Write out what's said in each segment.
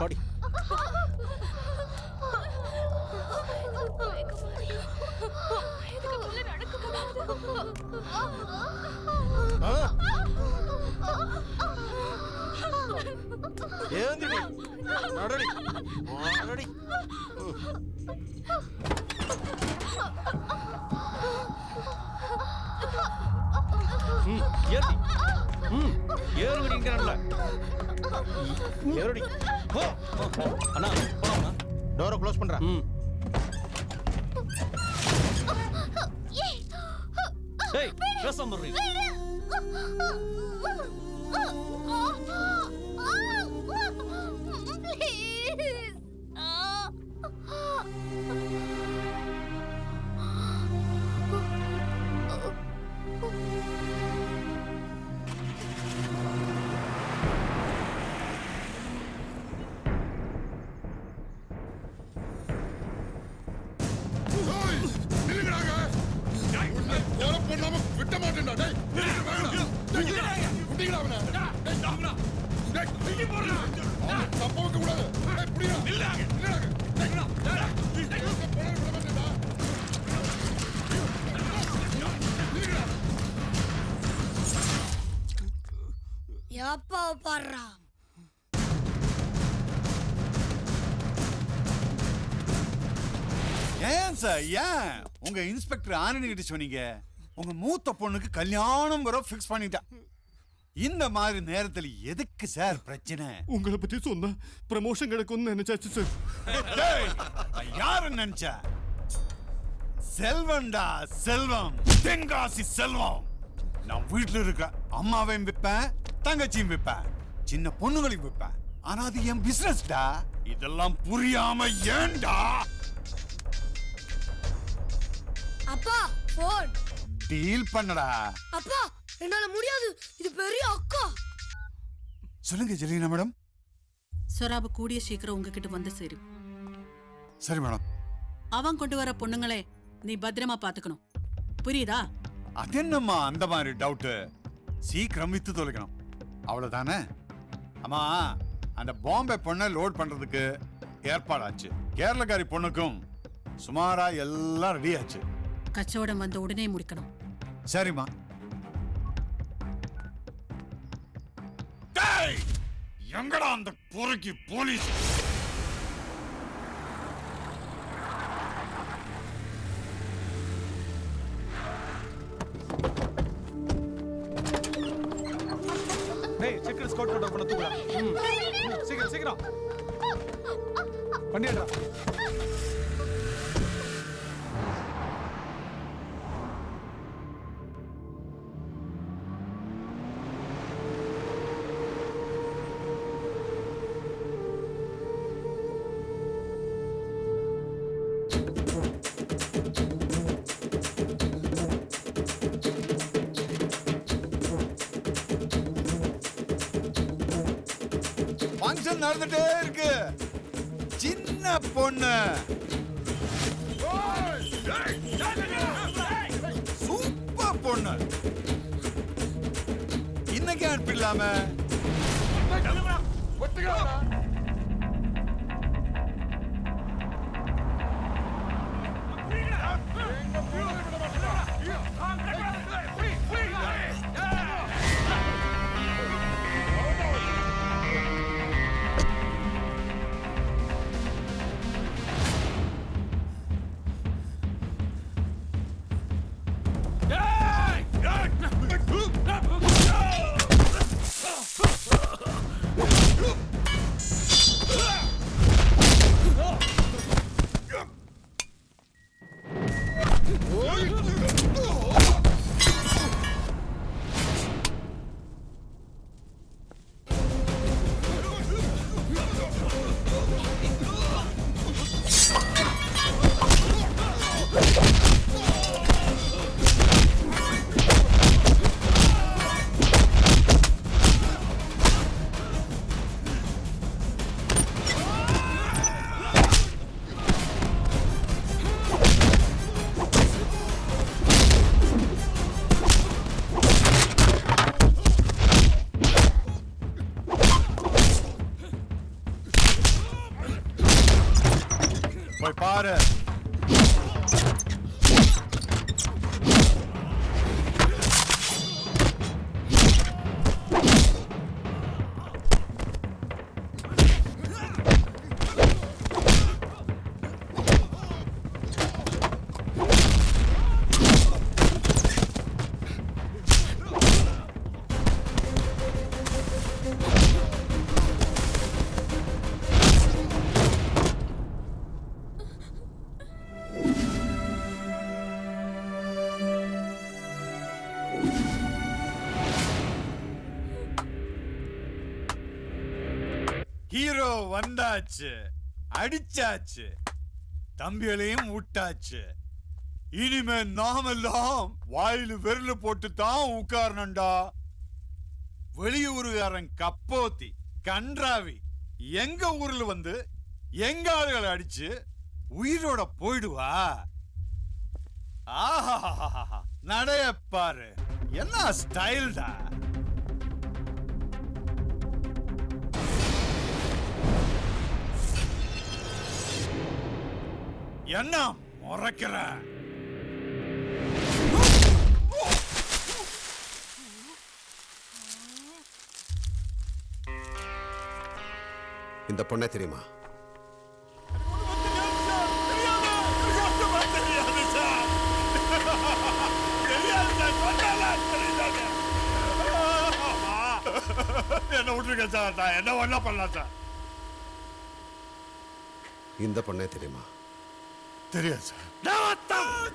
பாடி. ஏந்திரி நடடி நடடி. ஏத்தி ஏறுங்கடிங்கறல்ல ஏறுடி. அண்ணா போலாமா? டோரை க்ளோஸ் பண்றா. டேய் பேசாம இரு. எப்போ பாடுறா? ஏன் சார் ஏன் உங்க இன்ஸ்பெக்டர் ஆனந்தி கிட்ட சொன்னீங்க உங்க மூத்த பொண்ணுக்கு கல்யாணம் வர ஃபிக்ஸ் பண்ணிட்டா. இந்த மாதிரி நேரத்துல எதுக்கு சார் பிரச்சனை? உங்களை பத்தி சொன்னா ப்ரமோஷன் கிடைக்கும்னு நினைச்சாச்சு சார். யாரு நினைச்சா? செல்வம்டா செல்வம், தென்காசி செல்வம். நான் வீட்டுல இருக்க அம்மாவையும் விற்பேன், தங்கச்சியும் விற்பேன், சின்ன பொண்ணுகளையும் விற்பேன். ஆனா அது என் பிசினஸ்டா. இதெல்லாம் புரியாம ஏன்டா? அப்பா போன் டீல் பண்ணடா. அப்பா என்னால முடியாது, இது பெரிய அக்கா. சொல்லுங்க ஜெலினா மேடம். சொராபு கூடிய சீக்கிரம் உங்ககிட்ட வந்து சேரும். சரி மேடம். அவன் கொண்டு வர பொண்ணுங்களே நீ பத்திரமா பாத்துக்கணும், புரியுதா? அது என்னம்மா அந்த மாதிரி டவுட்? சீக்கிரம் வித்து தொலைக்கணும், அவ்வளவுதானே? அம்மா அந்த பாம்பே பொண்ணை லோட் பண்றதுக்கு ஏற்பாடாச்சு. கேரளக்காரி பொண்ணுக்கும் சுமாரா எல்லாம் ரெடி ஆச்சு. கச்சவடம் வந்த உடனே முடிக்கணும். சரிம்மா. எங்கடா அந்த பொறுக்கி போலீஸ்? டேய் செக்கர் ஸ்காட் போட பண்ண தூக்குடா. சீக்கிரம் சீக்கிரம் பண்ணிடுடா. ஃபங்க்ஷன் நடந்துட்டே இருக்கு. சின்ன பொண்ணு சூப்பர் பொண்ணு இன்னைக்கு அனுப்பிடலாம. Oh! போய் பாரு. ஹீரோ வந்தாச்சு, அடிச்சாச்சு, தம்பிகளையும் விட்டாச்சு. இனிமே நாமெல்லாம் வாயில விரல் போட்டு தான் உட்காரணும்டா. வெளியூருக்காரன் கப்போத்தி கன்றாவி எங்க ஊர்ல வந்து எங்க ஆளுகளை அடிச்சு உயிரோட போயிடுவா. ஆஹா, நடைய பாரு, என்ன ஸ்டைல்டா. என்ன முறைக்கிற? இந்த பொண்ணை தெரியுமா? என்ன விட்டுருக்க சார், நான் என்ன ஒண்ணா பண்ணலாம் சார். இந்த பொண்ணை தெரியுமா? தெரியாது சார்.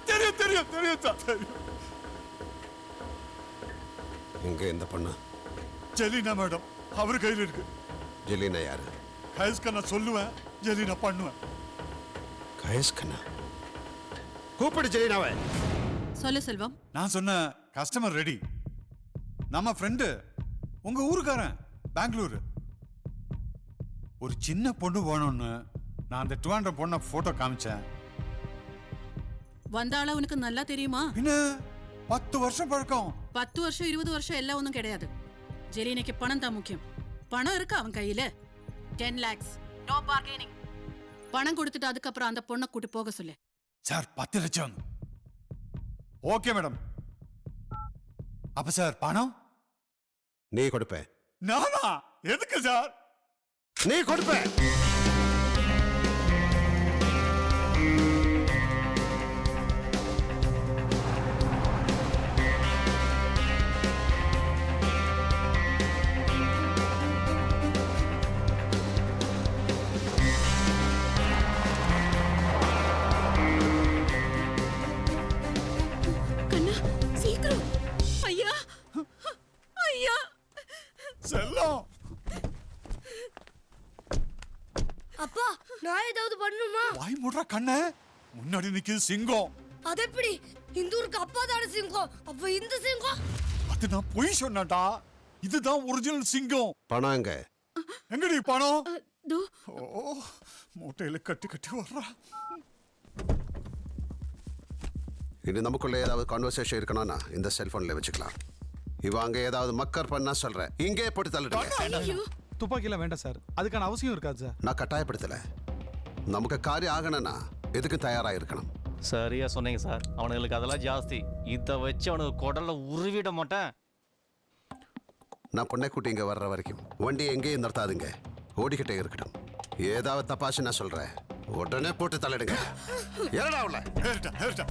தெரியும் தெரியும் தெரியும் சார், தெரியும். இங்க இந்த பொண்ணு ஜெலினா மேடம், அவர் கையில் இருக்கு. ஜெலினா யாரு? கயஸ்க நான் சொல்லுவேன், ஜெலினா பண்ணுவேன். கயஸ்கண்ணா? கூப்பிடு ஜெலினாவை. சொல்லு செல்வம். நான் சொன்ன கஸ்டமர் ரெடி. நம்ம ஃப்ரெண்டு உங்க ஊருக்காரன் பெங்களூரு. ஒரு சின்ன பொண்ணு வேணும்னு நான் அந்த 200 பொண்ணை போட்டோ காமிச்சேன். வந்த ஆள உனக்கு நல்லா தெரியுமா? என்ன 10 வருஷம் பழக்கம். 10 வருஷம் 20 வருஷம் எல்லாம் ஒன்றும் கிடையாது. ஜெலினைக்கு பணம் தான் முக்கியம். பணம் இருக்கு அவன் கையில. 10 lakhs, no bargaining. பணம் கொடுத்துட்டு அதுக்கப்புறம் அந்த பொண்ணை கூட்டி போக சொல்லு. சார் 10 லட்சம். Okay madam. அப்ப சார் பணம் நீ கொடுப்ப? நானா? எதுக்கு சார்? நீ கொடுப்ப? கண்ணா சீக்கிரம். ஐயா ஐயா. செல்லம். அப்பா நான் ஏதாவது பண்ணுமா? வாய் மூடுற கண்ண. முன்னாடி நிக்குது சிங்கம். அது எப்படி? இந்த ஊருக்கு அப்பா தானே சிங்கம். அப்ப இந்த சிங்கம்? அது நான் பொய் சொன்னடா. இதுதான் ஒரிஜினல் சிங்கம். பணம் எங்க? எங்கடி பணம்? தோ. ஓ, மூட்டையில கட்டி கட்டி வர்றா. இது நமக்குள்ள ஏதாவது கான்வர்சேஷன் இருக்கணும்னா இந்த செல்போன்ல வச்சுக்கலாம். இவ அங்க ஏதாவது மக்கர் பண்ணா சொல்றேன், இங்கே போட்டு தள்ளிடுங்க. துப்பாக்கிலாம் வேண்டாம் சார், அதுக்கான அவசியம் இருக்காது சார். நான் கட்டாயப்படுத்தல. நமக்கு காரியம் ஆகணும்னா எதுக்கு தயாரா இருக்கணும். சரியா சொன்னீங்க சார். அவனுங்களுக்கு அதெல்லாம் ஜாஸ்தி. இதை வச்சு அவனுக்கு குடல்ல உருவிட மாட்டேன். நான் பொண்ணை கூட்டி இங்க வர்ற வரைக்கும் வண்டி எங்கேயும் நிறுத்தாதுங்க, ஓடிக்கிட்டே இருக்கட்டும். ஏதாவது தப்பாச்சு நான் சொல்றேன், உடனே போட்டு தள்ளிடுங்க. ஏறடா உள்ள. ஏறிட்டா, ஏறிட்டா.